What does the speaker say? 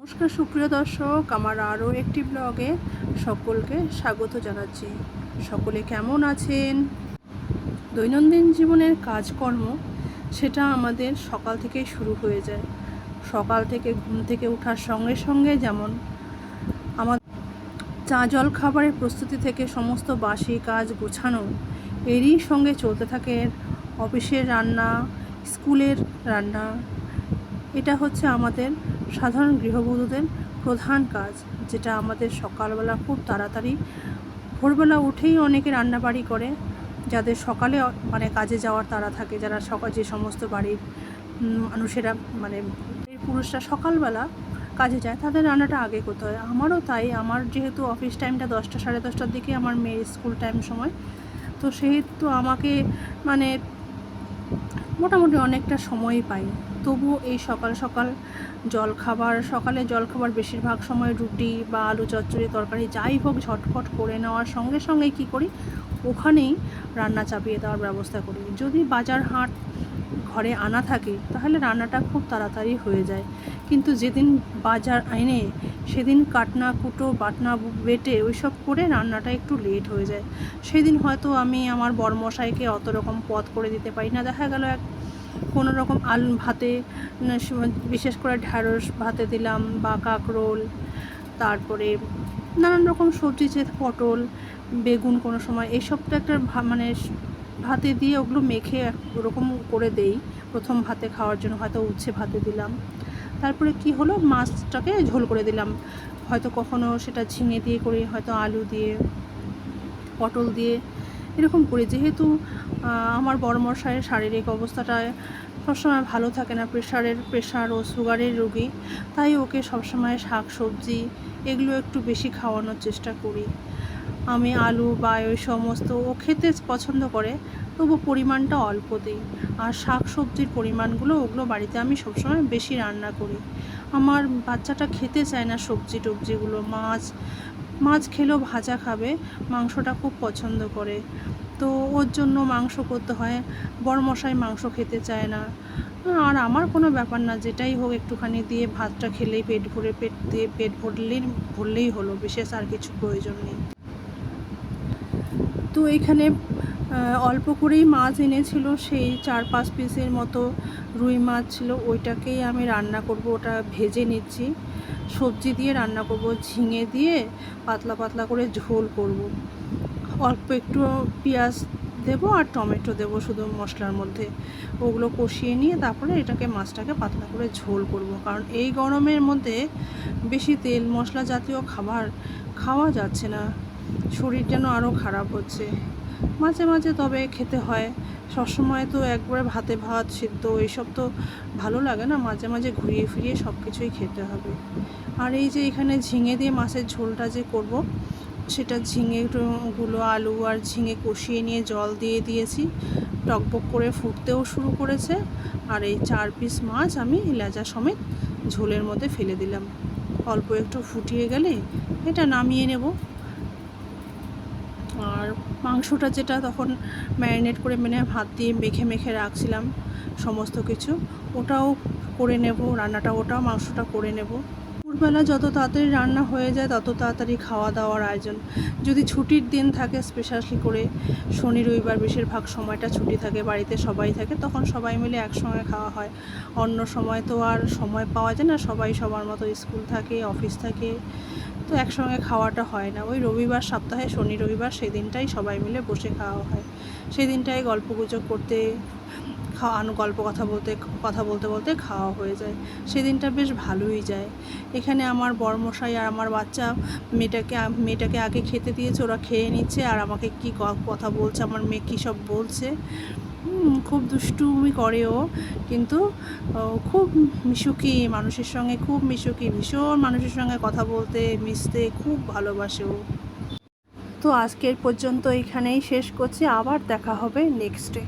নমস্কার সুপ্রিয় দর্শক, আমার আরও একটি ব্লগে সকলকে স্বাগত জানাচ্ছি। সকলে কেমন আছেন? দৈনন্দিন জীবনের কাজকর্ম সেটা আমাদের সকাল থেকেই শুরু হয়ে যায়। সকাল থেকে ঘুম থেকে ওঠার সঙ্গে সঙ্গে যেমন আমার চা জল খাবারের প্রস্তুতি থেকে সমস্ত বাসি কাজ গোছানো, এরই সঙ্গে চলতে থাকে অফিসের রান্না, স্কুলের রান্না। এটা হচ্ছে আমাদের সাধারণ গৃহবধূদের প্রধান কাজ, যেটা আমাদের সকালবেলা খুব তাড়াতাড়ি ভোরবেলা উঠেই অনেকে রান্নাবাড়ি করে, যাদের সকালে কাজে যাওয়ার তাড়া থাকে, যারা যে সমস্ত বাড়ির মানুষেরা পুরুষরা সকালবেলা কাজে যায়, তাদের রান্নাটা আগে করতে হয়। আমারও তাই। আমার যেহেতু অফিস টাইমটা 10টা সাড়ে 10টার দিকে আমার মেয়ের স্কুল টাইম সময়, তো সেহেতু আমাকে মোটামুটি অনেকটা সময়ই পাই। তবুও এই সকাল সকালে জলখাবার বেশিরভাগ সময় রুটি বা আলু চচ্চড়ি তরকারি যাই হোক ঝটফট করে নেওয়ার সঙ্গে সঙ্গেই কী করি, ওখানেই রান্না চাপিয়ে দেওয়ার ব্যবস্থা করি। যদি বাজার হাট ঘরে আনা থাকে তাহলে রান্নাটা খুব তাড়াতাড়ি হয়ে যায়, কিন্তু যেদিন বাজার এনে সেদিন কাটনা কুটো বাটনা বেটে ওইসব করে রান্নাটা একটু লেট হয়ে যায়। সেদিন হয়তো আমি আমার বরমশাইকে অত রকম পদ করে দিতে পারি না। দেখা গেল কোনো রকম আলু ভাতে, বিশেষ করে ঢ্যাঁড়স ভাতে দিলাম বা কাঁকরোল, তারপরে নানান রকম সবজি, যে পটল বেগুন কোনো সময় এইসব তো একটা ভাতে দিয়ে ওগুলো মেখে ওরকম করে দেই প্রথম ভাতে খাওয়ার জন্য। হয়তো উচ্ছে ভাতে দিলাম, তারপরে কি হলো, মাছটাকে ঝোল করে দিলাম। হয়তো কখনো সেটা ঝিঙে দিয়ে করি, হয়তো আলু দিয়ে পটল দিয়ে এরকম করি। যেহেতু আমার বড়মশাইয়ের শারীরিক অবস্থাটা সবসময় ভালো থাকে না, প্রেশার ও সুগারের রোগী, তাই ওকে সবসময় শাক সবজি এগুলো একটু বেশি খাওয়ানোর চেষ্টা করি। আমি আলু বা ওই সমস্ত ও খেতে পছন্দ করে, তবু পরিমাণটা অল্প দিই। আর শাক সবজির পরিমাণগুলো ওগুলো বাড়িতে আমি সবসময় বেশি রান্না করি। আমার বাচ্চাটা খেতে চায় না সবজি টবজিগুলো। মাছ খেলেও ভাজা খাবে, মাংসটা খুব পছন্দ করে, তো ওর জন্য মাংস করতে হয়। বড়মশাই মাংস খেতে চায় না। আর আমার কোনো ব্যাপার না, যেটাই হোক একটুখানি দিয়ে ভাতটা খেলেই পেট ভরলেই হলো, বিশেষ আর কিছু প্রয়োজন নেই। তো এখানে অল্প করেই মাছ এনেছিল, সেই 4-5 পিসের মতো রুই মাছ ছিল। ওইটাকেই আমি রান্না করব, ওটা ভেজে নিচ্ছি। সবজি দিয়ে রান্না করব, ঝিঙে দিয়ে পাতলা পাতলা করে ঝোল করব। অল্প একটু পেঁয়াজ দেবো আর টমেটো দেবো শুধু মশলার মধ্যে, ওগুলো কষিয়ে নিয়ে তারপরে মাছটাকে পাতলা করে ঝোল করব। কারণ এই গরমের মধ্যে বেশি তেল মশলা জাতীয় খাবার খাওয়া যাচ্ছে না, শরীর যেন আরও খারাপ হচ্ছে। মাঝে মাঝে তবে খেতে হয়, সবসময় তো একবারে ভাতে ভাত সিদ্ধ এইসব তো ভালো লাগে না, মাঝে মাঝে ঘুরিয়ে ফিরিয়ে সব কিছুই খেতে হবে। আর এই যে এখানে ঝিঙে দিয়ে মাছের ঝোলটা যে করব, সেটা ঝিঙেগুলো আলু আর ঝিঙে কষিয়ে নিয়ে জল দিয়ে দিয়েছি, টকবক করে ফুটতেও শুরু করেছে। আর এই 4 পিস মাছ আমি লেজা সমেত ঝোলের মধ্যে ফেলে দিলাম। অল্প একটু ফুটিয়ে গেলে এটা নামিয়ে নেব। আর মাংসটা যেটা তখন ম্যারিনেট করে ভাত দিয়ে মেখে রাখছিলাম সমস্ত কিছু, ওটাও করে নেব, ওটাও মাংসটা করে নেব। দুপুরবেলা যত তাড়াতাড়ি রান্না হয়ে যায় তত তাড়াতাড়ি খাওয়া দাওয়ার আয়োজন। যদি ছুটির দিন থাকে, স্পেশালি করে শনি রবিবার বেশিরভাগ সময়টা ছুটি থাকে, বাড়িতে সবাই থাকে, তখন সবাই মিলে একসঙ্গে খাওয়া হয়। অন্য সময় তো আর সময় পাওয়া যায় না, সবাই সবার মতো স্কুল থাকে, অফিস থাকে, তো একসঙ্গে খাওয়াটা হয় না। ওই রবিবার, সপ্তাহে শনি রবিবার, সেই দিনটাই সবাই মিলে বসে খাওয়া হয়। সেই দিনটাই গল্পগুজব করতে, কথা বলতে বলতে খাওয়া হয়ে যায়। সেদিনটা বেশ ভালোই যায়। এখানে আমার বড়মশাই আর আমার বাচ্চা মেয়েটাকে আগে খেতে দিয়েছে, ওরা খেয়ে নিচ্ছে, আর আমাকে কি কথা বলছে, আমার মেয়ে কী সব বলছে। খুব দুষ্টুমি করে ও, কিন্তু খুব মিশুকি, মানুষের সঙ্গে খুব মিশুকি, ভীষণ মানুষের সঙ্গে কথা বলতে মিশতে খুব ভালোবাসে ও। তো আজকের পর্যন্ত এখানেই শেষ করছি, আবার দেখা হবে নেক্সটে।